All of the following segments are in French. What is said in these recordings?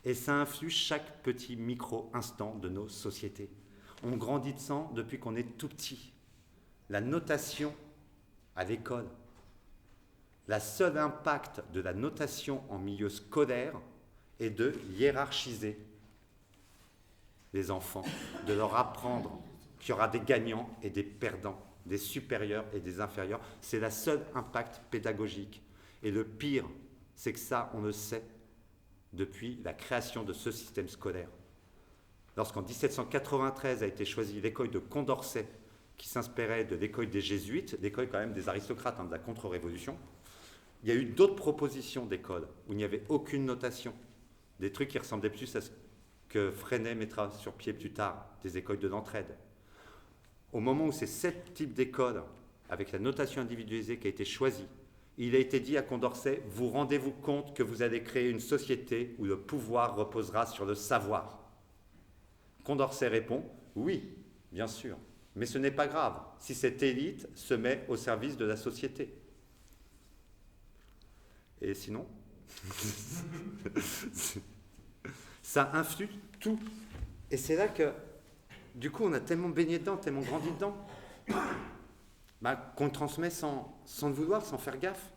Et ça influe chaque petit micro-instant de nos sociétés. On grandit de ça depuis qu'on est tout petit. La notation à l'école, le seul impact de la notation en milieu scolaire est de hiérarchiser les enfants, de leur apprendre qu'il y aura des gagnants et des perdants, des supérieurs et des inférieurs. C'est le seul impact pédagogique. Et le pire, c'est que ça, on le sait depuis la création de ce système scolaire. Lorsqu'en 1793 a été choisie l'école de Condorcet, qui s'inspirait de l'école des Jésuites, l'école quand même des aristocrates, de la contre-révolution, il y a eu d'autres propositions d'écoles où il n'y avait aucune notation, des trucs qui ressemblaient plus à ce que Freinet mettra sur pied plus tard, des écoles de l'entraide. Au moment où c'est ce type d'école, avec la notation individualisée qui a été choisie, il a été dit à Condorcet, vous rendez-vous compte que vous allez créer une société où le pouvoir reposera sur le savoir. Condorcet répond, oui, bien sûr, mais ce n'est pas grave si cette élite se met au service de la société. Et sinon, ça influe tout. Et c'est là que, du coup, on a tellement baigné dedans, tellement grandi dedans, qu'on le transmet sans le vouloir, sans faire gaffe.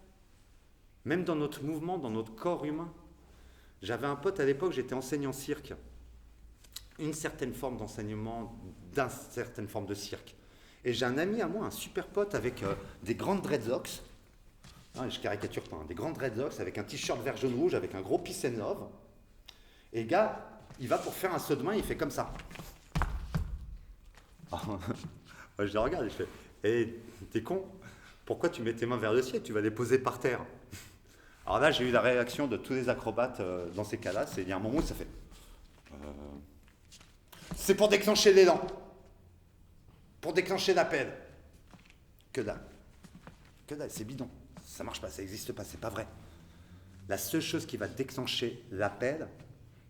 Même dans notre mouvement, dans notre corps humain. J'avais un pote à l'époque, j'étais enseignant cirque. Une certaine forme d'enseignement, d'une certaine forme de cirque. Et j'ai un ami à moi, un super pote avec des grandes dreadlocks. Je caricature pas, des grandes dreadlocks avec un t-shirt vert jaune rouge, avec un gros peace and love. Et le gars, il va pour faire un saut de main, il fait comme ça. Je le regarde et je fais hey, t'es con, pourquoi tu mets tes mains vers le ciel, tu vas les poser par terre. Alors là, j'ai eu la réaction de tous les acrobates dans ces cas-là, c'est il y a un moment où ça fait c'est pour déclencher l'élan, pour déclencher l'appel. Que dalle, c'est bidon, ça marche pas, ça n'existe pas, c'est pas vrai. La seule chose qui va déclencher l'appel,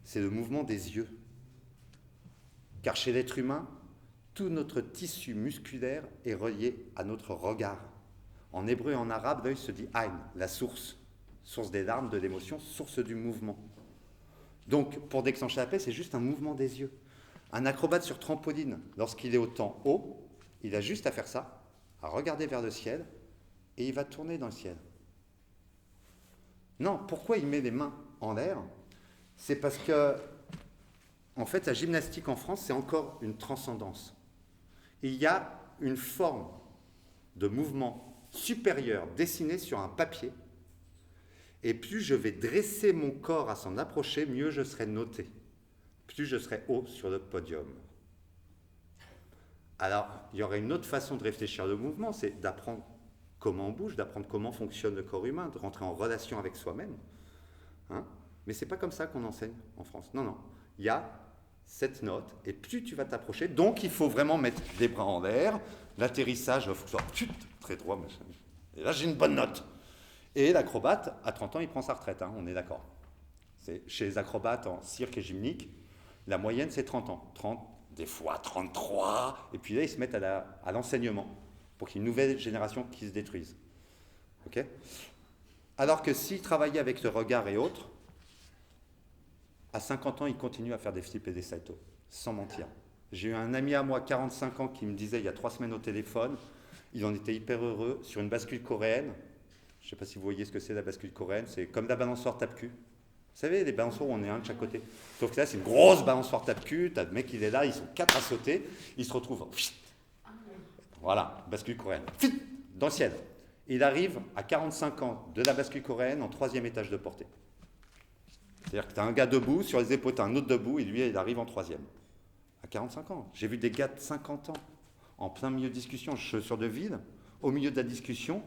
c'est le mouvement des yeux. Car chez l'être humain, tout notre tissu musculaire est relié à notre regard. En hébreu et en arabe, l'œil se dit Ain, la source des larmes, de l'émotion, source du mouvement. Donc, pour déclencher la paix, c'est juste un mouvement des yeux. Un acrobate sur trampoline, lorsqu'il est au temps haut, il a juste à faire ça, à regarder vers le ciel, et il va tourner dans le ciel. Non, pourquoi il met les mains en l'air? C'est parce que, en fait, la gymnastique en France, c'est encore une transcendance. Il y a une forme de mouvement supérieur dessinée sur un papier, et plus je vais dresser mon corps à s'en approcher, mieux je serai noté, plus je serai haut sur le podium. Alors, il y aurait une autre façon de réfléchir le mouvement, c'est d'apprendre comment on bouge, d'apprendre comment fonctionne le corps humain, de rentrer en relation avec soi-même. Mais ce n'est pas comme ça qu'on enseigne en France. Non. Il y a cette note, et plus tu vas t'approcher, donc il faut vraiment mettre les bras en l'air, l'atterrissage, il faut que ce soit très droit, machin. Et là j'ai une bonne note. Et l'acrobate, à 30 ans, il prend sa retraite, on est d'accord. Chez les acrobates en cirque et gymnique, la moyenne c'est 30 ans. 30, des fois 33, et puis là ils se mettent à l'enseignement, pour qu'il y ait une nouvelle génération qui se détruise. Okay, alors que s'ils travaillaient avec le regard et autres, à 50 ans, il continue à faire des flips et des saltos, sans mentir. J'ai eu un ami à moi, 45 ans, qui me disait il y a 3 semaines au téléphone, il en était hyper heureux, sur une bascule coréenne. Je ne sais pas si vous voyez ce que c'est la bascule coréenne, c'est comme la balançoire tape-cul. Vous savez, les balançoires où on est un de chaque côté. Sauf que là, c'est une grosse balançoire tape-cul, t'as le mec, il est là, ils sont 4 à sauter, ils se retrouvent. Voilà, bascule coréenne. Dans le ciel. Il arrive à 45 ans de la bascule coréenne en 3e étage de portée. C'est-à-dire que tu as un gars debout, sur les épaules, tu as un autre debout, et lui, il arrive en 3e. À 45 ans. J'ai vu des gars de 50 ans, en plein milieu de discussion, chaussures de vide, au milieu de la discussion,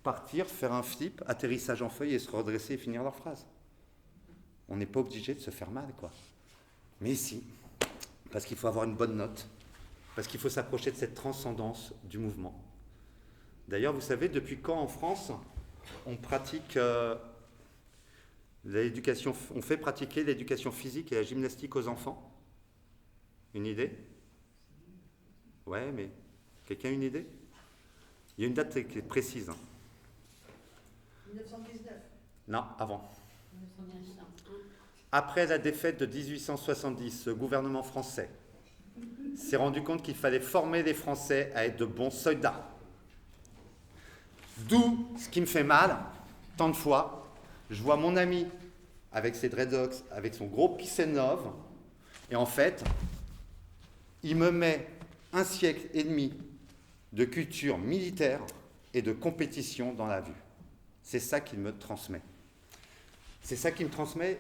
partir, faire un flip, atterrissage en feuille, et se redresser et finir leur phrase. On n'est pas obligé de se faire mal, quoi. Mais si, parce qu'il faut avoir une bonne note, parce qu'il faut s'approcher de cette transcendance du mouvement. D'ailleurs, vous savez, depuis quand en France, on pratique... on fait pratiquer l'éducation physique et la gymnastique aux enfants? Une idée? Ouais, mais quelqu'un a une idée? Il y a une date qui est précise. 1919. Non, avant. Après la défaite de 1870, le gouvernement français s'est rendu compte qu'il fallait former les Français à être de bons soldats. D'où ce qui me fait mal, tant de fois, je vois mon ami avec ses dreadlocks, avec son gros Pissenov, et en fait, il me met un siècle et demi de culture militaire et de compétition dans la vue. C'est ça qu'il me transmet. C'est ça qu'il me transmet.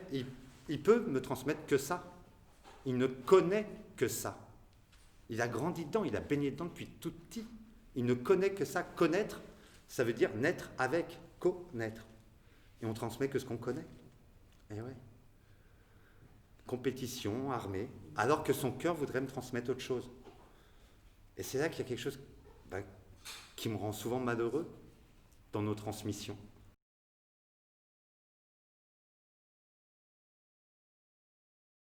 Il peut me transmettre que ça. Il ne connaît que ça. Il a grandi dedans, il a baigné dedans depuis tout petit. Il ne connaît que ça. Connaître, ça veut dire naître avec, connaître. Et on transmet que ce qu'on connaît. Et ouais. Compétition, armée, alors que son cœur voudrait me transmettre autre chose. Et c'est là qu'il y a quelque chose qui me rend souvent malheureux dans nos transmissions.